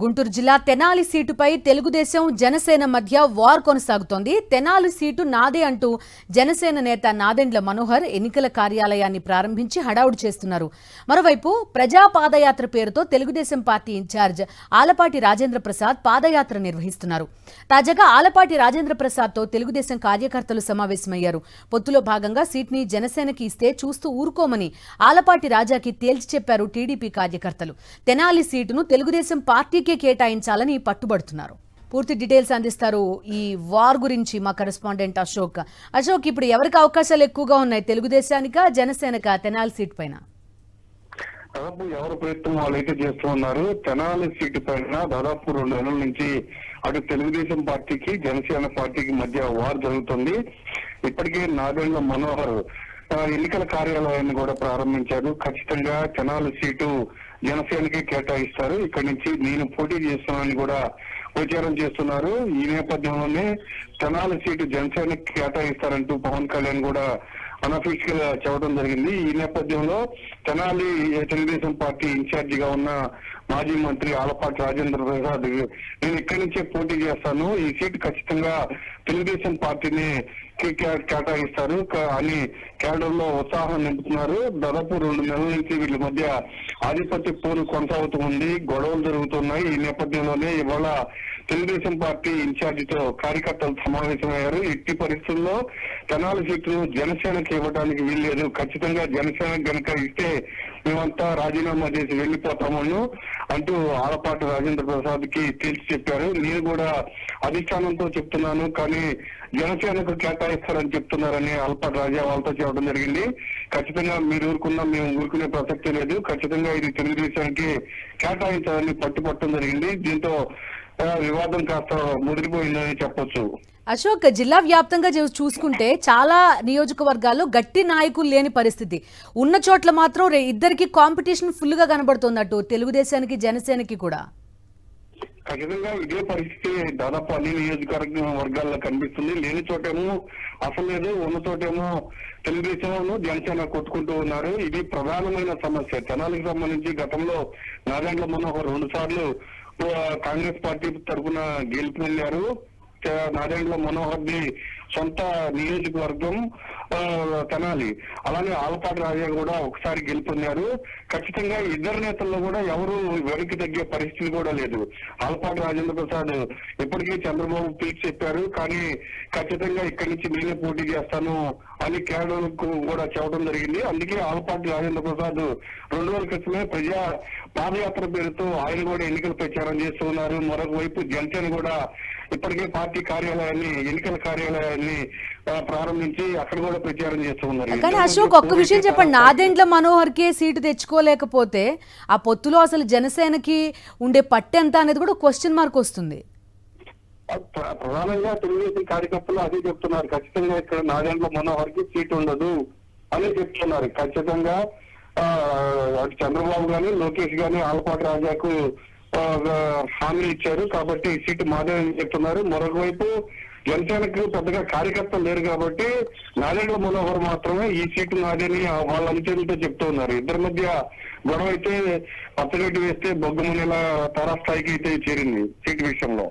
గుంటూరు జిల్లా తెనాలి సీటుపై తెలుగుదేశం జనసేన మధ్య వార్ కొనసాగుతోంది. తెనాలి సీటు నాదే అంటూ జనసేన నేత నాదెండ్ల మనోహర్ ఎన్నికల కార్యాలయాన్ని ప్రారంభించి హడావుడి చేస్తున్నారు. మరోవైపు ప్రజా పాదయాత్ర పేరుతో తెలుగుదేశం పార్టీ ఇన్ఛార్జ్ ఆలపాటి రాజేంద్ర ప్రసాద్ పాదయాత్ర నిర్వహిస్తున్నారు. తాజాగా ఆలపాటి రాజేంద్ర ప్రసాద్తో తెలుగుదేశం కార్యకర్తలు సమావేశమయ్యారు. పొత్తులో భాగంగా సీట్ని జనసేనకి ఇస్తే చూస్తూ ఊరుకోమని ఆలపాటి రాజాకి తేల్చి చెప్పారు టీడీపీ కార్యకర్తలు. తెనాలి సీటును తెలుగుదేశం పార్టీ కేటాయించాలని పట్టుబడుతున్నారు. పూర్తి డీటెయిల్స్ అందిస్తారు ఈ వార్ గురించి మా కరెస్పాండెంట్ అశోక్. ఇప్పుడు ఎవరికి అవకాశాలు ఎక్కువగా ఉన్నాయి, తెలుగుదేశానికా జనసేనకా తెనాలి సీట్ పైన? ఎవరు ప్రయత్నం వాళ్ళైతే చేస్తూ ఉన్నారు. తెనాలి సీటు పైన దాదాపు 2 నెలల నుంచి అటు తెలుగుదేశం పార్టీకి జనసేన పార్టీకి మధ్య వార్ జరుగుతుంది. ఇప్పటికే నాదెండ్ల మనోహర్ ఎన్నికల కార్యాలయాన్ని కూడా ప్రారంభించారు. ఖచ్చితంగా తెనాలి సీటు జనసేనకి కేటాయిస్తారు, ఇక్కడి నుంచి నేను పోటీ చేస్తున్నానని కూడా ప్రచారం చేస్తున్నారు. ఈ నేపథ్యంలోనే తెనాలి సీటు జనసేనకి కేటాయిస్తారంటూ పవన్ కళ్యాణ్ కూడా అనఫీషియల్ గా చెప్పడం జరిగింది. ఈ నేపథ్యంలో తెనాలి తెలుగుదేశం పార్టీ ఇన్ఛార్జిగా ఉన్న మాజీ మంత్రి ఆలపాటి రాజేంద్ర ప్రసాద్ నేను ఇక్కడి నుంచే పోటీ చేస్తాను, ఈ సీటు ఖచ్చితంగా తెలుగుదేశం పార్టీని కేటాయిస్తారు అని కేడర్ లో ఉత్సాహం నింపుతున్నారు. దాదాపు 2 నెలల నుంచి వీళ్ళ మధ్య ఆధిపత్య పోరు కొనసాగుతూ ఉంది, గొడవలు జరుగుతున్నాయి. ఈ నేపథ్యంలోనే ఇవాళ తెలుగుదేశం పార్టీ ఇన్ఛార్జితో కార్యకర్తలు సమావేశమయ్యారు. ఎట్టి పరిస్థితుల్లో తెనాలి సీట్లు జనసేనకి ఇవ్వడానికి వీల్లేదు, ఖచ్చితంగా జనసేన గనక ఇస్తే మేమంతా రాజీనామా చేసి వెళ్లిపోతామను అంటూ ఆలపాటి రాజేంద్ర ప్రసాద్ కి తేల్చి చెప్పారు. నేను కూడా అధిష్టానంతో చెప్తున్నాను, కానీ జనసేనకు కేటాయిస్తారని చెప్తున్నారని ఆలపాటి రాజా వాళ్ళతో చెప్పడం జరిగింది. ఖచ్చితంగా మీరు ఊరుకున్నా మేము ఊరుకునే ప్రసక్తి లేదు, ఖచ్చితంగా ఇది తెలుగుదేశానికి కేటాయించాలని పట్టుపట్టడం జరిగింది. దీంతో వివాదం కాస్త ముదిరిపోయిందని చెప్పొచ్చు. అశోక్, జిల్లా వ్యాప్తంగా చూసుకుంటే చాలా నియోజకవర్గాల్లో గట్టి నాయకులు లేని పరిస్థితి ఉన్న చోట్ల మాత్రం ఇద్దరికి కాంపిటీషన్ ఫుల్ గా కనబడుతుంది, అటు తెలుగుదేశానికి జనసేనకి కూడా. ఖచ్చితంగా ఇదే పరిస్థితి దాదాపు అన్ని నియోజకవర్గాల్లో కనిపిస్తుంది. లేని చోటేమో అసలు లేదు, ఉన్న చోటేమో తెలుగుదేశం జనసేన కొట్టుకుంటూ ఉన్నారు. ఇది ప్రధానమైన సమస్య. తెనాలికి సంబంధించి గతంలో నాదెండ్ల మనోహర్ 2 సార్లు కాంగ్రెస్ పార్టీ తరఫున గెలుపొందారు. నాదెండ్ల మనోహర్ ది సొంత నియోజకవర్గం తెనాలి. అలానే ఆలపాటి రాజా కూడా ఒకసారి గెలుపొందారు. ఖచ్చితంగా ఇద్దరు నేతల్లో కూడా ఎవరు వెనక్కి తగ్గే పరిస్థితి కూడా లేదు. ఆలపాటి రాజేంద్ర ప్రసాద్ ఇప్పటికీ చంద్రబాబు పిలిచి చెప్పారు, కానీ ఖచ్చితంగా ఇక్కడి నుంచి నేనే పోటీ చేస్తాను అని కేడర్ కూడా చెప్పడం జరిగింది. అందుకే ఆలపాటి రాజేంద్ర ప్రసాద్ 2 రోజుల క్రితమే ప్రజా పాదయాత్ర పేరుతో ఆయన కూడా ఎన్నికల ప్రచారం చేస్తూ ఉన్నారు. మరొక వైపు జనసేన కూడా ఇప్పటికే పార్టీ కార్యాలయాన్ని ఎన్నికల కార్యాలయాన్ని ప్రారంభించి అక్కడ కూడా ప్రచారం చేస్తూ ఉన్నారు. కానీ అశోక్, ఒక్క విషయం చెప్పండి, నాదెండ్ల మనోహర్ కే సీటు తెచ్చుకోలేకపోతే ఆ పొత్తులో అసలు జనసేనకి ఉండే పట్టు ఎంత అనేది కూడా క్వశ్చన్ మార్క్ వస్తుంది. ప్రధానంగా తెలుగుదేశం కార్యకర్తలు అదే చెప్తున్నారు, ఖచ్చితంగా ఇక్కడ నాదెండ్ల మనోహర్ కి సీటు ఉండదు అని చెప్తున్నారు. ఖచ్చితంగా చంద్రబాబు గాని లోకేష్ గాని ఆలపాటి రాజాకు హామీ ఇచ్చారు, కాబట్టి ఈ సీటు మాదే అని చెప్తున్నారు. మరొక వైపు జనసేనకు పెద్దగా కార్యకర్తలు లేరు కాబట్టి నాదెండ్ల మనోహర్ మాత్రమే ఈ సీటు నాదేని వాళ్ళ అనుచరులతో చెప్తూ ఉన్నారు. ఇద్దరి మధ్య గొడవ అయితే పచ్చగడ్డి వేస్తే బొగ్గమనేలా తారాస్థాయికి అయితే చేరింది సీటు విషయంలో.